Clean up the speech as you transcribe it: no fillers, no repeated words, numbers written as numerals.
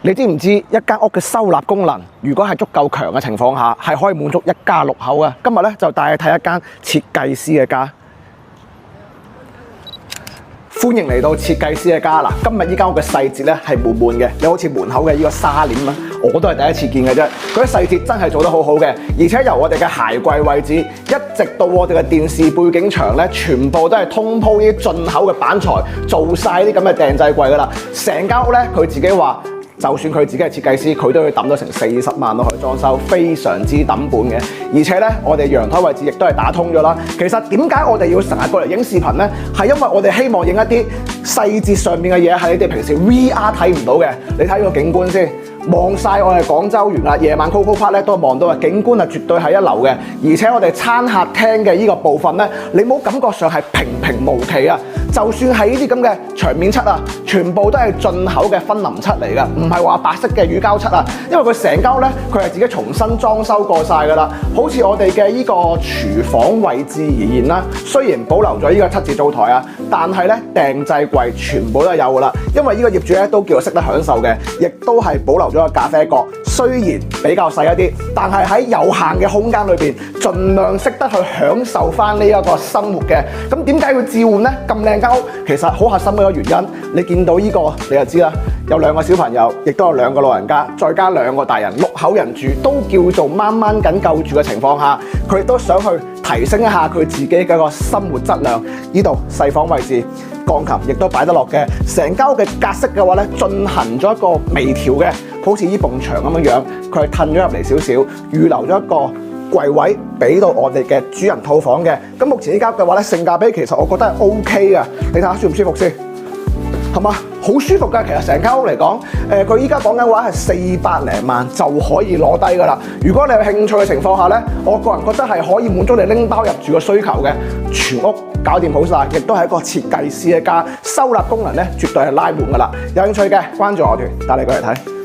你知唔知一間屋嘅收納功能，如果係足夠強嘅情況下，係可以滿足一家6口嘅？今日咧就帶你睇一間設計師嘅家。歡迎嚟到設計師嘅家嗱，今日呢間屋嘅細節咧係滿滿嘅，你好似門口嘅呢個紗簾啊，我都係第一次見嘅啫。嗰啲細節真係做得好好嘅，而且由我哋嘅鞋櫃位置一直到我哋嘅電視背景牆咧，全部都係通鋪呢啲進口嘅板材做晒啲咁嘅訂製櫃噶啦。成間屋咧，佢自己話，就算佢自己係設計師，佢都要抌咗成40萬落去裝修，非常之抌本嘅。而且咧，我哋陽台位置亦都係打通咗啦。其實點解我哋要成日過嚟影視頻呢？係因為我哋希望影一啲細節上面嘅嘢，係你哋平時 VR 睇唔到嘅。你睇個景觀先，望晒我哋廣州園啦，夜晚 Coco Park 咧都望到嘅景觀係絕對係一流嘅。而且我哋餐客廳嘅呢個部分咧，你冇感覺上係平平無奇啊！就算係呢啲咁嘅牆面漆啊，全部都係進口嘅芬林漆嚟㗎，唔係話白色嘅乳膠漆啊。因為佢成間屋咧，佢係自己重新裝修過晒㗎啦。好似我哋嘅呢個廚房位置而言啦，雖然保留咗呢個7字灶台啊，但係咧訂製櫃全部都係有㗎啦。因為呢個業主咧都叫做識得享受嘅，亦都係保留咗個咖啡角。雖然比較細一啲，但係喺有限嘅空間裏邊，盡量識得去享受翻呢一個生活嘅。咁點解要置換呢？咁靚間屋，其實好核心嘅一個原因，你見到呢個你就知啦。有2個小朋友，亦都有2個老人家，再加2個大人，6口人住，都叫做掹掹緊夠住嘅情況下，佢亦都想去提升一下佢自己嘅個生活質量。呢度細房位置，鋼琴亦都擺得落嘅。成間屋嘅格式嘅話咧，進行咗一個微調嘅，好似呢埲牆咁樣樣，佢係褪咗入嚟少少，預留咗一個櫃位俾到我哋嘅主人套房嘅。咁目前呢間屋嘅話咧，性價比其實我覺得係 OK 嘅，你睇下舒唔舒服先？係嘛？好舒服㗎，其實成間屋嚟講，佢依家講緊話係400零萬就可以攞低㗎啦。如果你有興趣嘅情況下咧，我個人覺得係可以滿足你拎包入住嘅需求嘅，全屋搞掂好晒，亦都係一個設計師嘅家，收納功能咧絕對係拉滿㗎啦。有興趣嘅關注我團，帶你過嚟睇。